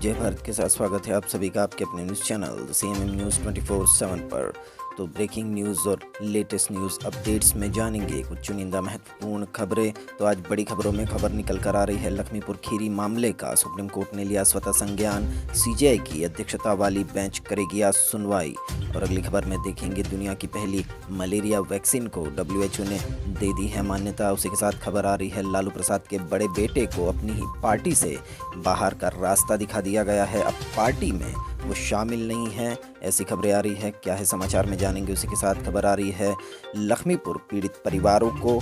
जय भारत के साथ स्वागत है आप सभी का आपके अपने न्यूज़ चैनल CMM न्यूज़ 24/7 पर। तो ब्रेकिंग न्यूज़ और लेटेस्ट न्यूज़ अपडेट्स में जानेंगे कुछ चुनिंदा महत्वपूर्ण खबरें। तो आज बड़ी खबरों में खबर निकल कर आ रही है लखमीपुर खीरी मामले का। सुप्रीम कोर्ट ने लिया स्वतः संज्ञान, CJI की अध्यक्षता वाली बेंच करेगी आज सुनवाई। और अगली खबर में देखेंगे दुनिया की पहली मलेरिया वैक्सीन को WHO ने दे दी है मान्यता। उसी के साथ खबर आ रही है लालू प्रसाद के बड़े बेटे को अपनी ही पार्टी से बाहर का रास्ता दिखा दिया गया है। अब पार्टी में वो शामिल नहीं है, ऐसी खबरें आ रही है। क्या है समाचार में जानेंगे। उसी के साथ खबर आ रही है लखमीपुर पीड़ित परिवारों को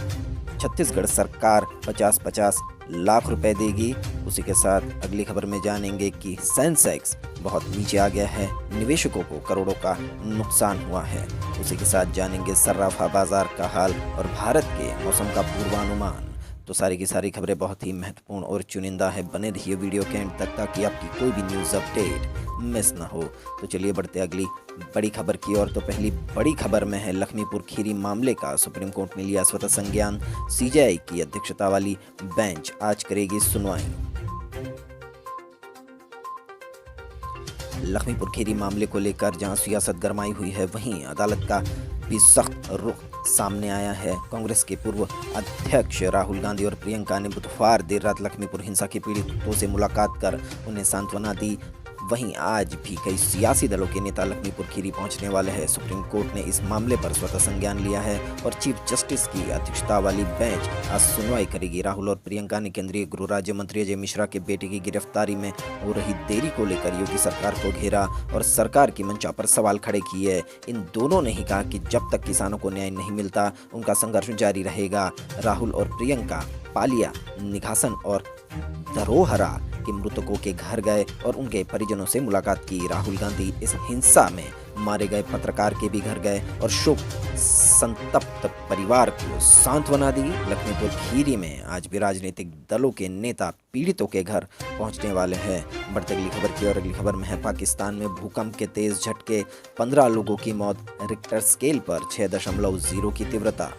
छत्तीसगढ़ सरकार 50-50 लाख रुपए देगी। उसी के साथ अगली खबर में जानेंगे कि सेंसेक्स बहुत नीचे आ गया है, निवेशकों को करोड़ों का नुकसान हुआ है। उसी के साथ जानेंगे सर्राफा बाजार का हाल और भारत के मौसम का पूर्वानुमान। तो सारी की सारी खबरें बहुत ही महत्वपूर्ण और चुनिंदा है। बने रहिए वीडियो के एंड तक ताकि आपकी कोई भी न्यूज़ अपडेट मिस ना हो। तो चलिए बढ़ते अगली बड़ी खबर की ओर। तो पहली बड़ी खबर में है लखमीपुर खीरी मामले का। सुप्रीम कोर्ट ने लिया स्वतः संज्ञान, CJI की अध्यक्षता वाली बेंच आज करेगी सुनवाई। लखमीपुर खीरी मामले को लेकर जहां सियासत गरमाई हुई है, वहीं अदालत का भी सख्त रुख सामने आया है। कांग्रेस के पूर्व अध्यक्ष राहुल गांधी और प्रियंका ने बुधवार देर रात लखमीपुर हिंसा के पीड़ितों से मुलाकात कर उन्हें सांत्वना दी। वहीं आज भी कई सियासी दलों के नेता लखमीपुर खीरी पहुंचने वाले हैं। सुप्रीम कोर्ट ने इस मामले पर स्वतः संज्ञान लिया है और चीफ जस्टिस की अध्यक्षता वाली बेंच आज सुनवाई करेगी। राहुल और प्रियंका ने केंद्रीय गृह राज्य मंत्री अजय मिश्रा के बेटे की गिरफ्तारी में हो रही देरी को लेकर योगी सरकार को घेरा और सरकार की मंशा पर सवाल खड़े किए। इन दोनों ने ही कहा कि जब तक किसानों को न्याय नहीं मिलता उनका संघर्ष जारी रहेगा। राहुल और प्रियंका पालिया, निघासन और धरोहरा के मृतकों के घर गए और उनके परिजनों से मुलाकात की। राहुल गांधी इस हिंसा में मारे गए पत्रकार के भी घर गए और शोक संतप्त परिवार को सांत्वना दी। लखमीपुर खीरी में आज भी राजनीतिक दलों के नेता पीड़ितों के घर पहुंचने वाले हैं। बढ़ते अगली खबर की और अगली खबर में है पाकिस्तान में भूकंप के तेज झटके, 15 लोगों की मौत, रिक्टर स्केल पर 6.0 की तीव्रता।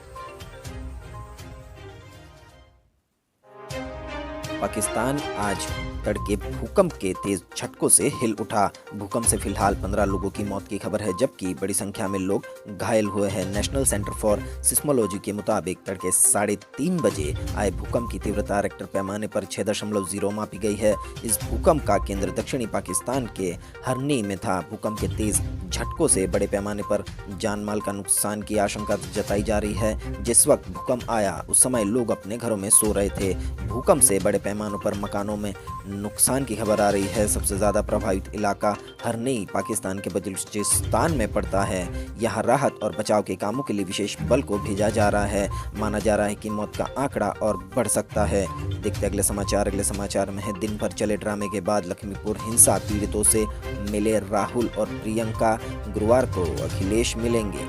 पाकिस्तान आज तड़के भूकंप के तेज झटकों से हिल उठा। भूकंप से फिलहाल 15 लोगों की मौत की खबर है, जबकि बड़ी संख्या में लोग घायल हुए हैं। नेशनल सेंटर फॉर सिस्मोलॉजी के मुताबिक तड़के 3:30 बजे आए भूकंप की तीव्रता रेक्टर पैमाने पर 6.0 मापी गई है। इस भूकंप का केंद्र दक्षिणी पाकिस्तान के हरनी में था। भूकंप के तेज झटकों से बड़े पैमाने पर जानमाल का नुकसान की आशंका जताई जा रही है। जिस वक्त भूकंप आया उस समय लोग अपने घरों में सो रहे थे। भूकंप से बड़े पैमानों पर मकानों में नुकसान की खबर आ रही है। सबसे ज़्यादा प्रभावित इलाका हरनी पाकिस्तान के बलूचिस्तान में पड़ता है। यहाँ राहत और बचाव के कामों के लिए विशेष बल को भेजा जा रहा है। माना जा रहा है कि मौत का आंकड़ा और बढ़ सकता है। देखते अगले समाचार। अगले समाचार में है दिन भर चले ड्रामे के बाद लखमीपुर हिंसा पीड़ितों से मिले राहुल और प्रियंका। गुरुवार को अखिलेश मिलेंगे।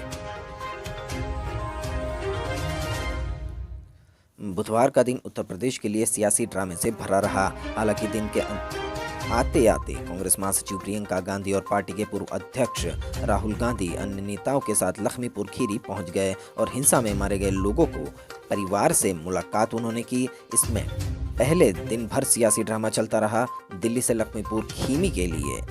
बुधवार का दिन उत्तर प्रदेश के लिए सियासी ड्रामे से भरा रहा। हालांकि दिन के आते आते कांग्रेस महासचिव प्रियंका गांधी और पार्टी के पूर्व अध्यक्ष राहुल गांधी अन्य नेताओं के साथ लखमीपुर खीरी पहुंच गए और हिंसा में मारे गए लोगों को परिवार से मुलाकात उन्होंने की। इसमें पहले दिन भर सियासी ड्रामा चलता रहा। दिल्ली से लखमीपुर खीरी के लिए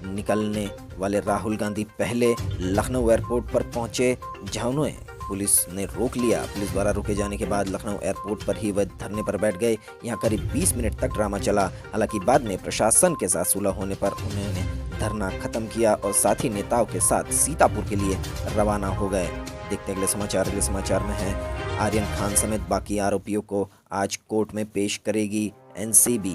निकलने वाले राहुल गांधी पहले लखनऊ एयरपोर्ट पर पहुंचे, जहां उन्हें पुलिस ने रोक लिया। पुलिस द्वारा रोके जाने के बाद लखनऊ एयरपोर्ट पर ही वह धरने पर बैठ गए। यहाँ करीब 20 मिनट तक ड्रामा चला। हालांकि बाद में प्रशासन के साथ सुलह होने पर उन्होंने धरना खत्म किया और साथी नेताओं के साथ सीतापुर के लिए रवाना हो गए। देखते अगले समाचार। अगले समाचार में है आर्यन खान समेत बाकी आरोपियों को आज कोर्ट में पेश करेगी NCB।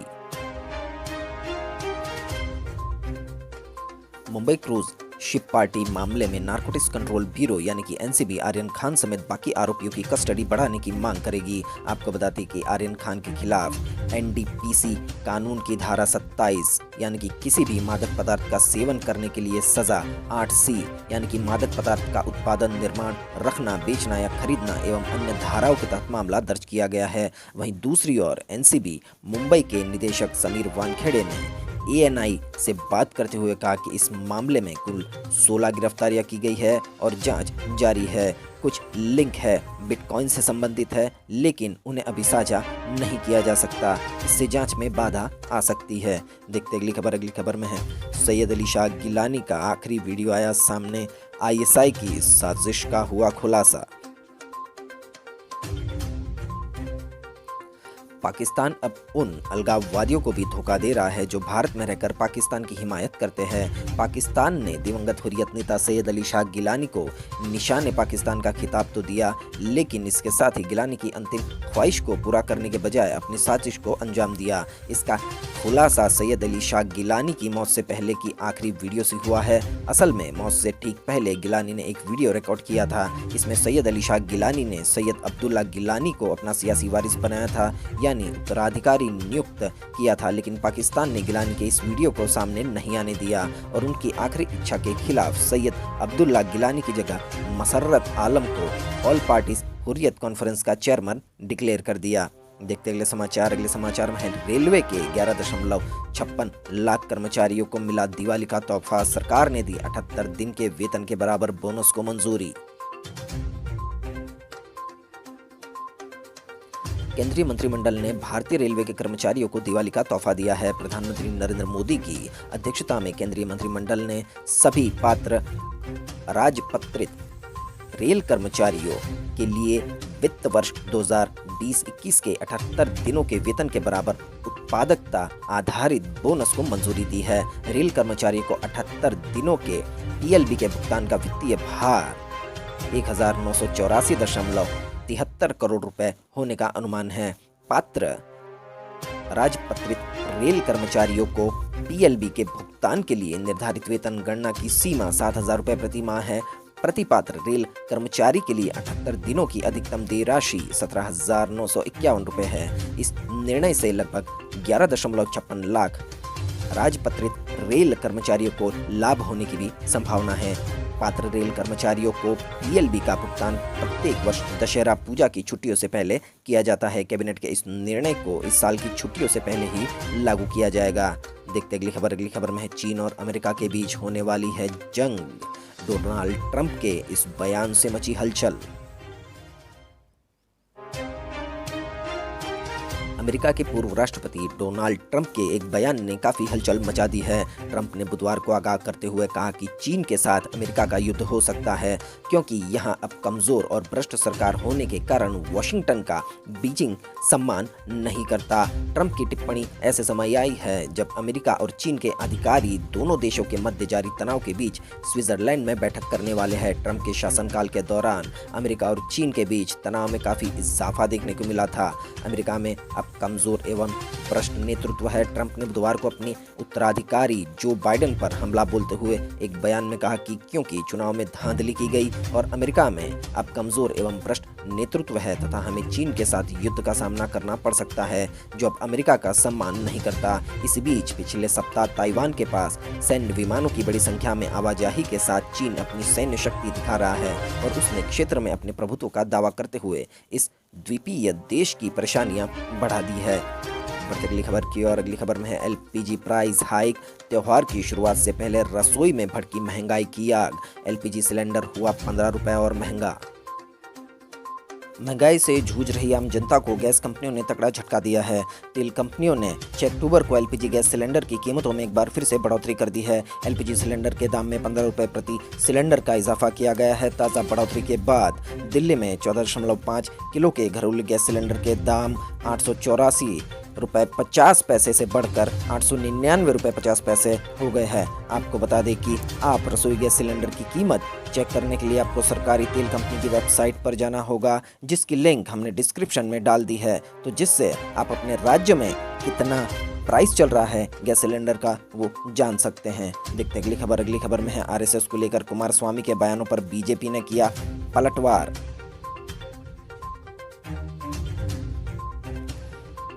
Mumbai cruise ship party मामले में नारकोटिक्स कंट्रोल ब्यूरो यानी कि NCB आर्यन खान समेत बाकी आरोपियों की कस्टडी बढ़ाने की मांग करेगी। आपको बता दें कि आर्यन खान के खिलाफ NDPC कानून की धारा 27 यानी कि किसी भी मादक पदार्थ का सेवन करने के लिए सजा, 8C यानी कि मादक पदार्थ का उत्पादन, निर्माण, रखना, बेचना या खरीदना एवं अन्य धाराओं के तहत मामला दर्ज किया गया है। वहीं दूसरी ओर NCB मुंबई के निदेशक समीर वानखेड़े ने ANI से बात करते हुए कहा कि इस मामले में कुल 16 गिरफ्तारियां की गई है और जांच जारी है। कुछ लिंक है बिटकॉइन से संबंधित है, लेकिन उन्हें अभी साझा नहीं किया जा सकता। इससे जांच में बाधा आ सकती है। देखते अगली खबर। अगली खबर में है सैयद अली शाह गिलानी का आखिरी वीडियो आया सामने, ISI की साजिश का हुआ खुलासा। पाकिस्तान अब उन अलगाववादियों को भी धोखा दे रहा है जो भारत में रहकर पाकिस्तान की हिमायत करते हैं। पाकिस्तान ने दिवंगत हुर्रियत नेता सैयद अली शाह गिलानी को निशान पाकिस्तान का खिताब तो दिया, लेकिन इसके साथ ही गिलानी की अंतिम ख्वाहिश को पूरा करने के बजाय अपनी साजिश को अंजाम दिया। इसका खुलासा सैयद अली शाह गिलानी की मौत से पहले की आखिरी वीडियो से हुआ है। असल में मौत से ठीक पहले गिलानी ने एक वीडियो रिकॉर्ड किया था। इसमें सैयद अली शाह गिलानी ने सैयद अब्दुल्ला गिलानी को अपना सियासी वारिस बनाया था, यानी उत्तराधिकारी नियुक्त किया था, लेकिन पाकिस्तान ने गिलानी के इस वीडियो को सामने नहीं आने दिया और उनकी आखिरी इच्छा के खिलाफ सैयद अब्दुल्ला गिलानी की जगह मसर्रत आलम को ऑल पार्टीज हुर्रियत कॉन्फ्रेंस का चेयरमैन डिक्लेयर कर दिया। देखते अगले समाचार। अगले समाचार में है रेलवे के 11.56 लाख कर्मचारियों को मिला दिवाली का तोहफा। सरकार ने दी 78 दिन के वेतन के बराबर बोनस को मंजूरी। केंद्रीय मंत्रिमंडल ने भारतीय रेलवे के कर्मचारियों को दिवाली का तोहफा दिया है। प्रधानमंत्री नरेंद्र मोदी की अध्यक्षता में केंद्रीय मंत्रिमंडल ने सभी पात्र राजपत्रित रेल कर्मचारियों के लिए वित्त वर्ष 2020-21 के 78 दिनों के वेतन के बराबर उत्पादकता आधारित बोनस को मंजूरी दी है। रेल कर्मचारियों को 78 दिनों के PLB के भुगतान का वित्तीय भार 1984.73 करोड़ रुपए होने का अनुमान है। पात्र राजपत्रित रेल कर्मचारियों को PLB के भुगतान के लिए निर्धारित वेतन गणना की सीमा 7,000 रुपए प्रति माह है। प्रति पात्र रेल कर्मचारी के लिए 78 दिनों की अधिकतम देय राशि 17,951 रुपए है। इस निर्णय से लगभग 11.56 लाख राजपत्रित रेल कर्मचारियों को लाभ होने की भी संभावना है। पात्र रेल कर्मचारियों को PLB का भुगतान प्रत्येक वर्ष दशहरा पूजा की छुट्टियों से पहले किया जाता है। कैबिनेट के इस निर्णय को इस साल की छुट्टियों से पहले ही लागू किया जाएगा। देखते अगली खबर। अगली खबर में है चीन और अमेरिका के बीच होने वाली है जंग। डोनाल्ड ट्रंप के इस बयान से मची हलचल। अमेरिका के पूर्व राष्ट्रपति डोनाल्ड ट्रंप के एक बयान ने काफी हलचल मचा दी है। ट्रंप ने बुधवार को आगाह करते हुए कहा कि चीन के साथ अमेरिका का युद्ध हो सकता है, क्योंकि यहां अब कमजोर और भ्रष्ट सरकार होने के कारण वॉशिंगटन का बीजिंग सम्मान नहीं करता। ट्रंप की टिप्पणी ऐसे समय आई है जब अमेरिका और चीन के अधिकारी दोनों देशों के मध्य जारी तनाव के बीच स्विट्जरलैंड में बैठक करने वाले हैं। ट्रंप के शासनकाल के दौरान अमेरिका और चीन के बीच तनाव में काफी इजाफा देखने को मिला था। अमेरिका में अब कमजोर एवं भ्रष्ट नेतृत्व है। ट्रंप ने बुधवार को अपने उत्तराधिकारी जो बाइडेन पर हमला बोलते हुए एक बयान में कहा कि क्योंकि चुनाव में धांधली की गई और अमेरिका में अब कमजोर एवं भ्रष्ट नेतृत्व है तथा हमें चीन के साथ युद्ध का सामना करना पड़ सकता है, जो अब अमेरिका का सम्मान नहीं करता। इस बीच पिछले सप्ताह ताइवान के पास सैन्य विमानों की बड़ी संख्या में आवाजाही के साथ चीन अपनी सैन्य शक्ति दिखा रहा है और उसने क्षेत्र में अपने प्रभुत्व का दावा करते हुए इस द्वीपीय देश की परेशानियां बढ़ा दी है। बढ़ते अगली खबर की और अगली खबर में है LPG प्राइस हाइक। त्योहार की शुरुआत से पहले रसोई में भड़की महंगाई की आग। LPG सिलेंडर हुआ 15 रुपए और महंगा। महंगाई से जूझ रही आम जनता को गैस कंपनियों ने तगड़ा झटका दिया है। तेल कंपनियों ने 6 अक्टूबर को LPG गैस सिलेंडर की कीमतों में एक बार फिर से बढ़ोतरी कर दी है। LPG सिलेंडर के दाम में 15 रुपए प्रति सिलेंडर का इजाफा किया गया है। ताज़ा बढ़ोतरी के बाद दिल्ली में 14.5 किलो के घरेलू गैस सिलेंडर के दाम 884 रुपये 50 पैसे से बढ़कर 899 रुपये 50 पैसे हो गए हैं। आपको बता दें कि आप रसोई गैस सिलेंडर की कीमत चेक करने के लिए आपको सरकारी तेल कंपनी की वेबसाइट पर जाना होगा, जिसकी लिंक हमने डिस्क्रिप्शन में डाल दी है, तो जिससे आप अपने राज्य में कितना प्राइस चल रहा है गैस सिलेंडर का वो जान सकते हैं। देखते अगली खबर। अगली खबर में है RSS को लेकर कुमारस्वामी के बयानों पर BJP ने किया पलटवार।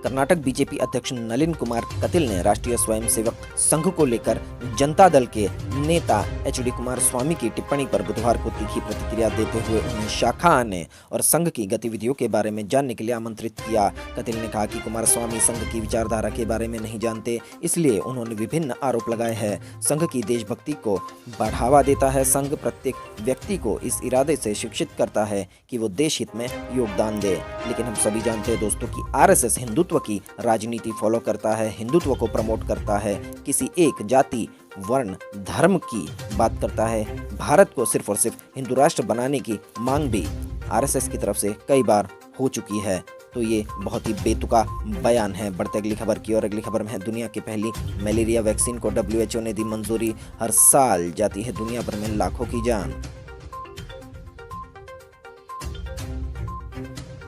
कर्नाटक बीजेपी अध्यक्ष नलिन कुमार कटिल ने राष्ट्रीय स्वयंसेवक संघ को लेकर जनता दल के नेता एचडी कुमारस्वामी की टिप्पणी पर बुधवार को तीखी प्रतिक्रिया देते हुए उन्हें शाखा आने और संघ की गतिविधियों के बारे में जानने के लिए आमंत्रित किया। कटिल ने कहा कि कुमारस्वामी संघ की विचारधारा के बारे में नहीं जानते, इसलिए उन्होंने विभिन्न आरोप लगाए हैं। संघ की देशभक्ति को बढ़ावा देता है। संघ प्रत्येक व्यक्ति को इस इरादे से शिक्षित करता है कि वो देश हित में योगदान दे। लेकिन हम सभी जानते हैं दोस्तों कि आरएसएस हिंदुत्व की राजनीति फॉलो करता है, हिंदुत्व को प्रमोट करता है, किसी एक जाति वर्ण धर्म की बात करता है। भारत को सिर्फ और सिर्फ हिंदू राष्ट्र बनाने की मांग भी आरएसएस की तरफ से कई बार हो चुकी है। तो ये बहुत ही बेतुका बयान है। बढ़ते अगली खबर की और अगली खबर में है दुनिया की पहली मलेरिया वैक्सीन को WHO ने दी मंजूरी। हर साल जाती है दुनिया भर में लाखों की जान।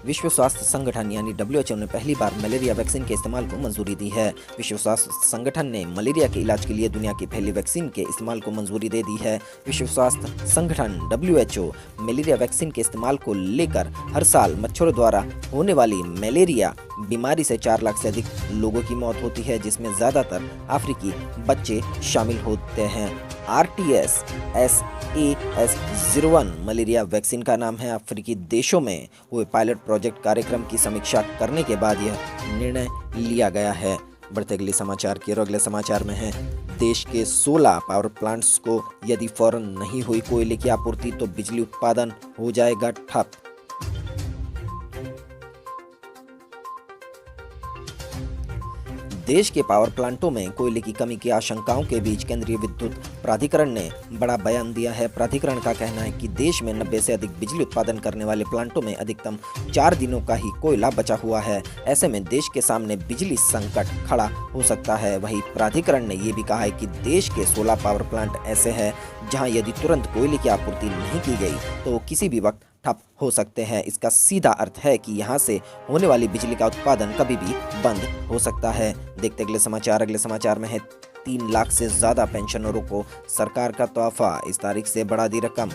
विश्व स्वास्थ्य संगठन यानी WHO ने पहली बार मलेरिया वैक्सीन के इस्तेमाल को मंजूरी दी है। विश्व स्वास्थ्य संगठन ने मलेरिया के इलाज के लिए दुनिया की पहली वैक्सीन के इस्तेमाल को मंजूरी दे दी है। विश्व स्वास्थ्य संगठन WHO मलेरिया वैक्सीन के इस्तेमाल को लेकर हर साल मच्छरों द्वारा होने वाली मलेरिया बीमारी से 4 लाख से अधिक लोगों की मौत होती है, जिसमें ज़्यादातर अफ्रीकी बच्चे शामिल होते हैं। RTS-SAS01 मलेरिया वैक्सीन का नाम है। अफ्रीकी देशों में हुए पायलट प्रोजेक्ट कार्यक्रम की समीक्षा करने के बाद यह निर्णय लिया गया है। बढ़ते अगले समाचार की और अगले समाचार में है देश के 16 पावर प्लांट्स को यदि फौरन नहीं हुई कोयले की आपूर्ति तो बिजली उत्पादन हो जाएगा ठप। देश के पावर प्लांटों में कोयले की कमी की आशंकाओं के बीच केंद्रीय विद्युत प्राधिकरण ने बड़ा बयान दिया है। प्राधिकरण का कहना है कि देश में 90 से अधिक बिजली उत्पादन करने वाले प्लांटों में अधिकतम 4 दिनों का ही कोयला बचा हुआ है। ऐसे में देश के सामने बिजली संकट खड़ा हो सकता है। वहीं प्राधिकरण ने यह भी कहा है कि देश के 16 पावर प्लांट ऐसे हैं जहां यदि तुरंत कोयले की आपूर्ति नहीं की गई तो किसी भी वक्त ठप हो सकते हैं। इसका सीधा अर्थ है कि यहां से होने वाली बिजली का उत्पादन कभी भी बंद हो सकता है। देखते अगले समाचार। अगले समाचार में है 3 लाख से ज्यादा पेंशनरों को सरकार का तोहफा, इस तारीख से बढ़ा दी रकम।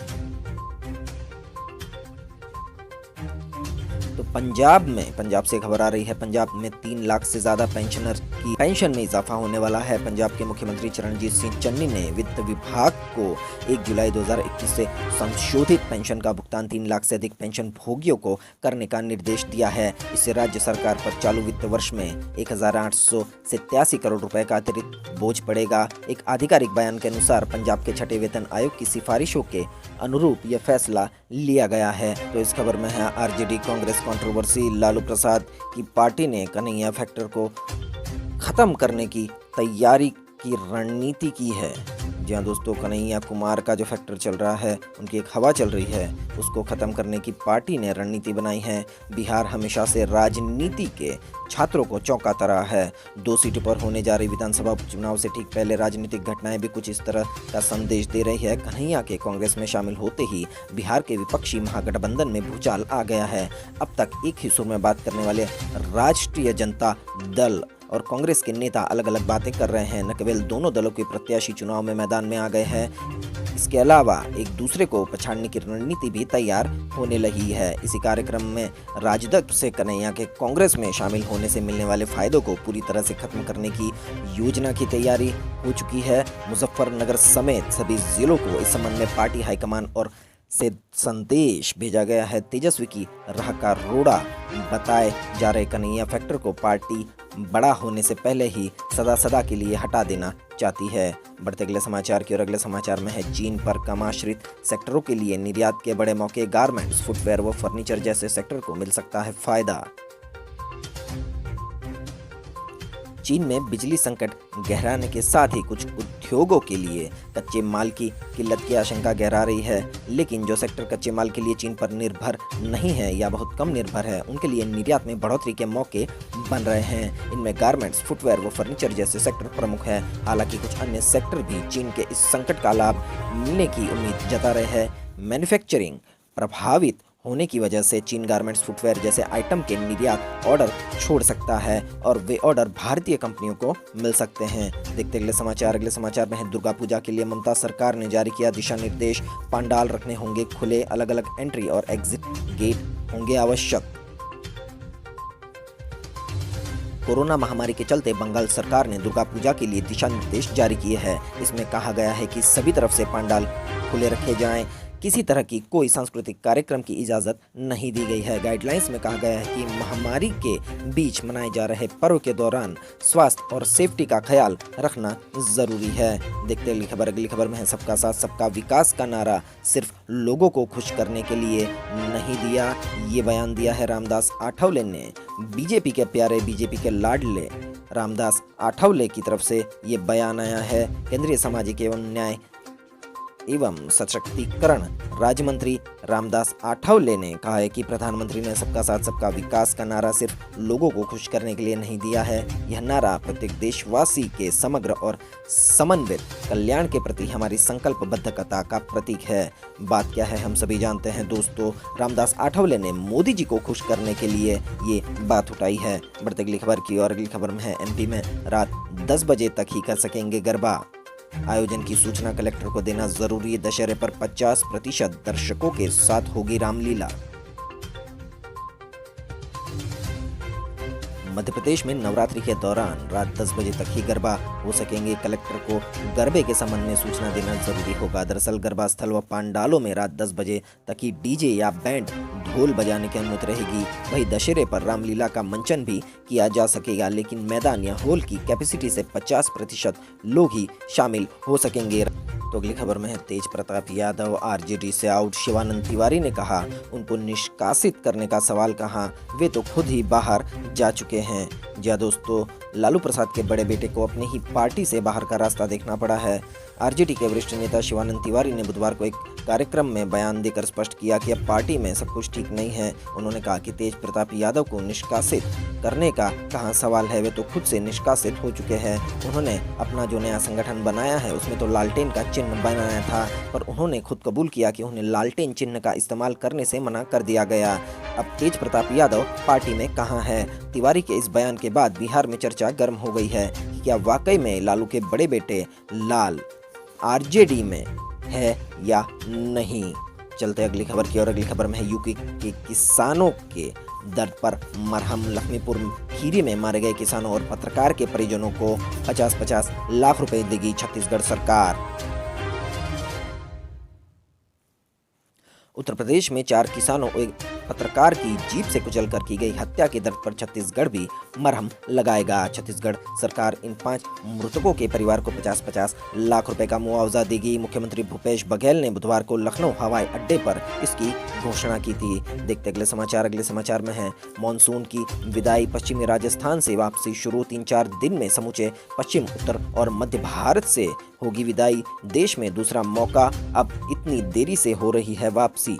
तो पंजाब से खबर आ रही है। पंजाब में 3 लाख से ज्यादा पेंशनर की पेंशन में इजाफा होने वाला है। पंजाब के मुख्यमंत्री चरणजीत सिंह चन्नी ने वित्त विभाग को 1 जुलाई 2021 से संशोधित पेंशन का भुगतान 3 लाख से अधिक पेंशन भोगियों को करने का निर्देश दिया है। इससे राज्य सरकार पर चालू वित्त वर्ष में 1887 करोड़ रुपए का अतिरिक्त बोझ पड़ेगा। एक आधिकारिक बयान के अनुसार पंजाब के छठे वेतन आयोग की सिफारिशों के अनुरूप यह फैसला लिया गया है। तो इस खबर में है आरजेडी कांग्रेस कंट्रोवर्सी। लालू प्रसाद की पार्टी ने कन्हैया फैक्टर को खत्म करने की तैयारी की रणनीति की है। जी हाँ दोस्तों, कन्हैया कुमार का जो फैक्टर चल रहा है, उनकी एक हवा चल रही है, उसको खत्म करने की पार्टी ने रणनीति बनाई है। बिहार हमेशा से राजनीति के छात्रों को चौंकाता रहा है। 2 सीटों पर होने जा रही विधानसभा उपचुनाव से ठीक पहले राजनीतिक घटनाएं भी कुछ इस तरह का संदेश दे रही है। कन्हैया के कांग्रेस में शामिल होते ही बिहार के विपक्षी महागठबंधन में भूचाल आ गया है। अब तक एक ही सुर में बात करने वाले राष्ट्रीय जनता दल और कांग्रेस के नेता अलग अलग बातें कर रहे हैं। न केवल दोनों दलों के प्रत्याशी चुनाव में मैदान में आ गए हैं, इसके अलावा एक दूसरे को पछाड़ने की रणनीति भी तैयार होने लगी है। इसी कार्यक्रम में राजद से कन्हैया के कांग्रेस में शामिल होने से मिलने वाले फायदों को पूरी तरह से खत्म करने की योजना की तैयारी हो चुकी है। मुजफ्फरनगर समेत सभी जिलों को इस संबंध में पार्टी हाईकमान और से संदेश भेजा गया है। तेजस्वी की राह का रोड़ा बताए जा रहे कन्हैया फैक्टर को पार्टी बड़ा होने से पहले ही सदा के लिए हटा देना चाहती है। बढ़ते अगले समाचार की और अगले समाचार में है चीन पर कम आश्रित सेक्टरों के लिए निर्यात के बड़े मौके। गारमेंट्स, फुटवेयर व फर्नीचर जैसे सेक्टर को मिल सकता है फायदा। चीन में बिजली संकट गहराने के साथ ही कुछ उद्योगों के लिए कच्चे माल की किल्लत की आशंका गहरा रही है। लेकिन जो सेक्टर कच्चे माल के लिए चीन पर निर्भर नहीं है या बहुत कम निर्भर है, उनके लिए निर्यात में बढ़ोतरी के मौके बन रहे हैं। इनमें गारमेंट्स, फुटवेयर व फर्नीचर जैसे सेक्टर प्रमुख हैं। हालांकि कुछ अन्य सेक्टर भी चीन के इस संकट का लाभ मिलने की उम्मीद जता रहे हैं। मैन्युफैक्चरिंग प्रभावित होने की वजह से चीन गारमेंट्स, फुटवेयर जैसे आइटम के निर्यात ऑर्डर छोड़ सकता है और वे ऑर्डर भारतीय कंपनियों को मिल सकते हैं। देखते अगले समाचार। अगले समाचार में है दुर्गा पूजा के लिए ममता सरकार ने जारी किया दिशा निर्देश। पंडाल रखने होंगे खुले, अलग अलग एंट्री और एग्जिट गेट होंगे आवश्यक। कोरोना महामारी के चलते बंगाल सरकार ने दुर्गा पूजा के लिए दिशा निर्देश जारी किए हैं। इसमें कहा गया है कि सभी तरफ से पंडाल खुले रखे जाएं, किसी तरह की कोई सांस्कृतिक कार्यक्रम की इजाज़त नहीं दी गई है। गाइडलाइंस में कहा गया है कि महामारी के बीच मनाए जा रहे पर्व के दौरान स्वास्थ्य और सेफ्टी का ख्याल रखना ज़रूरी है। देखते अगली खबर। अगली खबर में है सबका साथ सबका विकास का नारा सिर्फ लोगों को खुश करने के लिए नहीं दिया। ये बयान दिया है रामदास आठवले ने। बीजेपी के प्यारे, बीजेपी के लाडले रामदास आठवले की तरफ से ये बयान आया है। केंद्रीय सामाजिक एवं न्याय एवं सशक्तिकरण राज्य मंत्री रामदास आठवले ने कहा है कि प्रधानमंत्री ने सबका साथ सबका विकास का नारा सिर्फ लोगों को खुश करने के लिए नहीं दिया है। यह नारा प्रत्येक देशवासी के समग्र और समन्वित कल्याण के प्रति हमारी संकल्पबद्धता का प्रतीक है। बात क्या है हम सभी जानते हैं दोस्तों। रामदास आठवले ने मोदी जी को खुश करने के लिए ये बात उठाई है। बढ़ते अगली खबर की और अगली खबर में है एमपी में रात 10 बजे तक ही कर सकेंगे गरबा। आयोजन की सूचना कलेक्टर को देना जरूरी है। दशहरे पर 50% दर्शकों के साथ होगी रामलीला। मध्य प्रदेश में नवरात्रि के दौरान रात 10 बजे तक ही गरबा हो सकेंगे। कलेक्टर को गरबे के संबंध में सूचना देना जरूरी होगा। दरअसल गरबा स्थल व पंडालों में रात 10 बजे तक ही डीजे या बैंड ढोल बजाने की अनुमति रहेगी। वहीं दशहरे पर रामलीला का मंचन भी किया जा सकेगा, लेकिन मैदान या हॉल की कैपेसिटी से 50% लोग ही शामिल हो सकेंगे। तो अगली खबर में है तेज प्रताप यादव आरजेडी से आउट। शिवानंद तिवारी ने कहा उनको निष्कासित करने का सवाल कहाँ, वे तो खुद ही बाहर जा चुके हैं। जी दोस्तों, लालू प्रसाद के बड़े बेटे को अपनी ही पार्टी से बाहर का रास्ता देखना पड़ा है। आरजेडी के वरिष्ठ नेता शिवानंद तिवारी ने बुधवार को एक कार्यक्रम में बयान देकर स्पष्ट किया कि अब पार्टी में सब कुछ ठीक नहीं है। उन्होंने कहा कि तेज प्रताप यादव को निष्कासित करने का कहाँ सवाल है, वे तो खुद से निष्कासित हो चुके हैं। उन्होंने अपना जो नया संगठन बनाया है उसमें तो लालटेन का चिन्ह बनाया था, पर उन्होंने खुद कबूल किया कि उन्हें लालटेन चिन्ह का इस्तेमाल करने से मना कर दिया गया। अब तेज प्रताप यादव पार्टी में कहाँ है। तिवारी के इस बयान के बाद बिहार में चर्चा गर्म हो गई है कि क्या वाकई में लालू के बड़े बेटे लाल आरजेडी में है या नहीं। चलते अगली खबर की और अगली खबर में है यूपी के किसानों के दर्द पर मरहम। लखीमपुर खीरी में मारे गए किसानों और पत्रकार के परिजनों को 50-50 लाख रुपए देगी छत्तीसगढ़ सरकार। उत्तर प्रदेश में 4 किसानों और एक पत्रकार की जीप से कुचलकर की गई हत्या के दर्द पर छत्तीसगढ़ भी मरहम लगाएगा। छत्तीसगढ़ सरकार इन 5 मृतकों के परिवार को 50-50 लाख रुपए का मुआवजा देगी। मुख्यमंत्री भूपेश बघेल ने बुधवार को लखनऊ हवाई अड्डे पर इसकी घोषणा की थी। देखते अगले समाचार। अगले समाचार में है मानसून की विदाई, पश्चिमी राजस्थान से वापसी शुरू। 3-4 दिन में समूचे पश्चिम, उत्तर और मध्य भारत से होगी विदाई। देश में दूसरा मौका, अब इतनी देरी से हो रही है वापसी।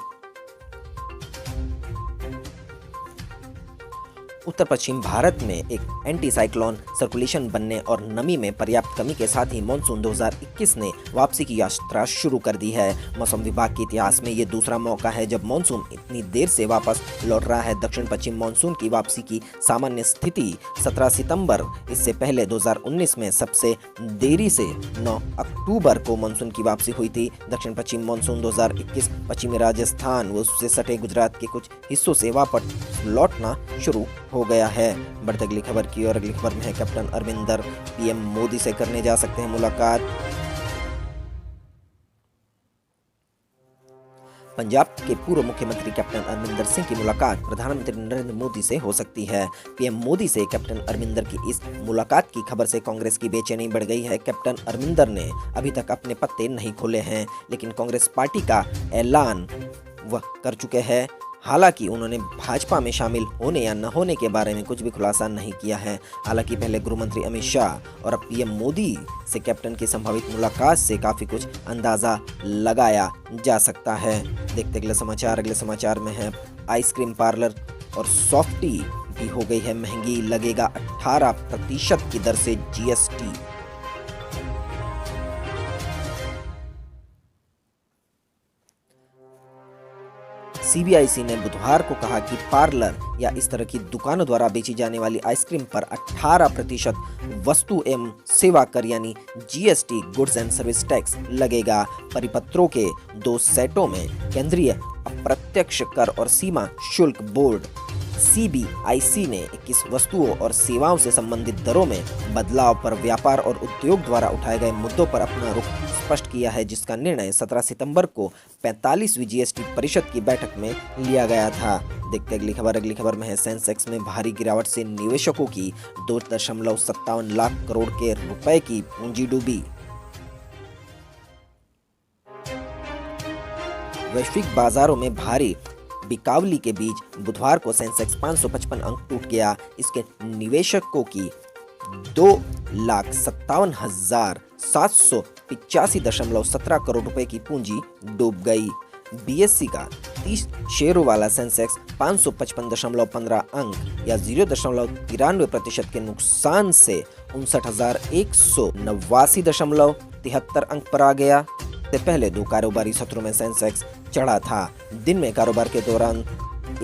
उत्तर पश्चिम भारत में एक एंटी साइक्लोन सर्कुलेशन बनने और नमी में पर्याप्त कमी के साथ ही मानसून 2021 ने वापसी की यात्रा शुरू कर दी है। मौसम विभाग के इतिहास में ये दूसरा मौका है जब मानसून इतनी देर से वापस लौट रहा है। दक्षिण पश्चिम मानसून की वापसी की सामान्य स्थिति 17 सितंबर, इससे पहले 2019 में सबसे देरी से 9 अक्टूबर को मानसून की वापसी हुई थी। दक्षिण पश्चिम मानसून 2021 पश्चिमी राजस्थान व उससे सटे गुजरात के कुछ हिस्सों से वापस लौटना शुरू हो गया है। बढ़ते अगली खबर की और अगली खबर में है कैप्टन अमरिंदर पीएम मोदी से करने जा सकते हैं मुलाकात। पंजाब के पूर्व मुख्यमंत्री कैप्टन अमरिंदर सिंह की मुलाकात प्रधानमंत्री नरेंद्र मोदी से हो सकती है। पीएम मोदी से कैप्टन अमरिंदर की इस मुलाकात की खबर से कांग्रेस की बेचैनी बढ़ गई है। कैप्टन अमरिंदर ने अभी तक अपने पत्ते नहीं खोले हैं, लेकिन कांग्रेस पार्टी का ऐलान वह कर चुके हैं। हालांकि उन्होंने भाजपा में शामिल होने या न होने के बारे में कुछ भी खुलासा नहीं किया है। हालांकि पहले गृहमंत्री अमित शाह और अब पीएम मोदी से कैप्टन की संभावित मुलाकात से काफ़ी कुछ अंदाज़ा लगाया जा सकता है। देखते अगले समाचार। अगले समाचार में है आइसक्रीम पार्लर और सॉफ्टी भी हो गई है महंगी, लगेगा 18% की दर से जीएसटी। सीबीआईसी ने बुधवार को कहा कि पार्लर या इस तरह की दुकानों द्वारा बेची जाने वाली आइसक्रीम पर 18% वस्तु एवं सेवा कर यानी GST goods and service tax लगेगा। परिपत्रों के 2 सेटों में केंद्रीय अप्रत्यक्ष कर और सीमा शुल्क बोर्ड CBIC ने 21 वस्तुओं और सेवाओं से संबंधित दरों में बदलाव पर व्यापार और उद्योग द्वारा उठाए गए मुद्दों पर अपना रुख स्पष्ट किया है, जिसका निर्णय 17 सितंबर को 45वीं GST परिषद की बैठक में लिया गया था। देखते अगली खबर में है सेंसेक्स में भारी गिरावट से निवेशकों की 2.57 लाख करोड़ के रुपए की पूंजी डूबी। वैश्विक बाजारों में भारी बिकावली के बीच बुधवार को सेंसेक्स 555 अंक टूट गया। इसके निवेशकों की 2,57,785.17 करोड़ रुपए की पूंजी डूब गई। BSE का 30 शेयरों वाला सेंसेक्स 555.15 अंक या 0.93% के नुकसान से 59,189.73 अंक पर आ गया। से पहले 2 कारोबारी सत्रों में सेंसेक्स चढ़ा था। दिन में कारोबार के दौरान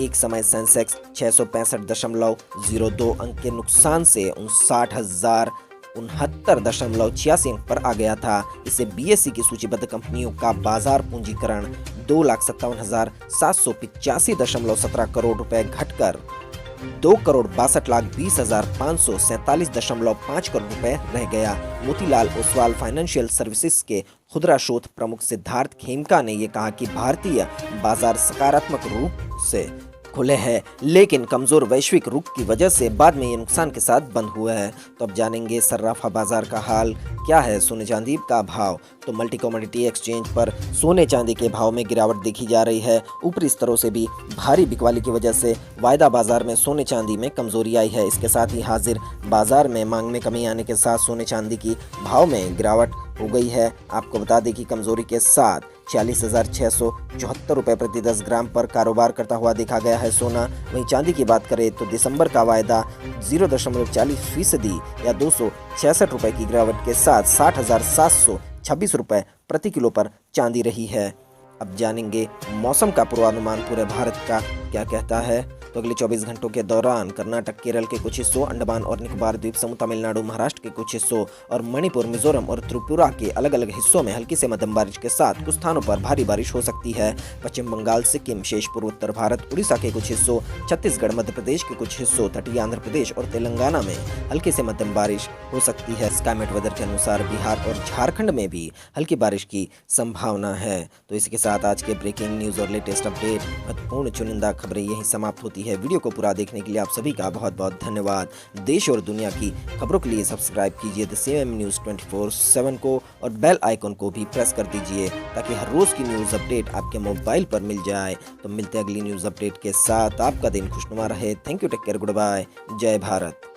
एक समय सेंसेक्स 665.02 अंक के नुकसान से 59,069.86 अंक पर आ गया था। इससे BSE की सूचीबद्ध कंपनियों का बाजार पूंजीकरण 2,57,785.17 करोड़ रुपए घटकर 2,62,20,547.5 करोड़ रुपए रह गया। मोतीलाल ओसवाल फाइनेंशियल सर्विसेज के खुदरा शोध प्रमुख सिद्धार्थ खेमका ने ये कहा कि भारतीय बाजार सकारात्मक रूप से खुले हैं, लेकिन कमजोर वैश्विक रुख की वजह से बाद में ये नुकसान के साथ बंद हुआ है। तो अब जानेंगे सर्राफा बाजार का हाल क्या है। सोने चांदी का भाव, तो मल्टी कमोडिटी एक्सचेंज पर सोने चांदी के भाव में गिरावट देखी जा रही है। ऊपरी स्तरों से भी भारी बिकवाली की वजह से वायदा बाजार में सोने चांदी में कमजोरी आई है। इसके साथ ही हाजिर बाजार में मांग में कमी आने के साथ सोने चांदी की भाव में गिरावट हो गई है। आपको बता दें कि कमजोरी के साथ 46,674 रुपये प्रति 10 ग्राम पर कारोबार करता हुआ देखा गया है सोना। वहीं चांदी की बात करें तो दिसंबर का वायदा 0.40% या 266 रुपये की गिरावट के साथ 60,726 रुपये प्रति किलो पर चांदी रही है। अब जानेंगे मौसम का पूर्वानुमान पूरे भारत का क्या कहता है। तो अगले 24 घंटों के दौरान कर्नाटक, केरल के कुछ हिस्सों, अंडमान और निकोबार द्वीप समूह, तमिलनाडु, महाराष्ट्र के कुछ हिस्सों और मणिपुर, मिजोरम और त्रिपुरा के अलग अलग हिस्सों में हल्की से मध्यम बारिश के साथ कुछ स्थानों पर भारी बारिश हो सकती है। पश्चिम बंगाल, सिक्किम, शेष पूर्वोत्तर भारत, उड़ीसा के कुछ हिस्सों, छत्तीसगढ़, मध्य प्रदेश के कुछ हिस्सों, तटीय आंध्र प्रदेश और तेलंगाना में हल्की से मध्यम बारिश हो सकती है। स्काईमेट वेदर के अनुसार बिहार और झारखंड में भी हल्की बारिश की संभावना है। तो इसके साथ आज के ब्रेकिंग न्यूज और लेटेस्ट अपडेट, महत्वपूर्ण चुनिंदा खबरें यहीं समाप्त होती है। वीडियो को पूरा देखने के लिए आप सभी का बहुत बहुत धन्यवाद। देश और दुनिया की खबरों के लिए सब्सक्राइब कीजिए द CMM न्यूज़ 24/7 को और बेल आइकन को भी प्रेस कर दीजिए ताकि हर रोज की न्यूज़ अपडेट आपके मोबाइल पर मिल जाए। तो मिलते हैं अगली न्यूज़ अपडेट के साथ। आपका दिन खुशनुमा रहे। Thank you, take care, goodbye, जय भारत।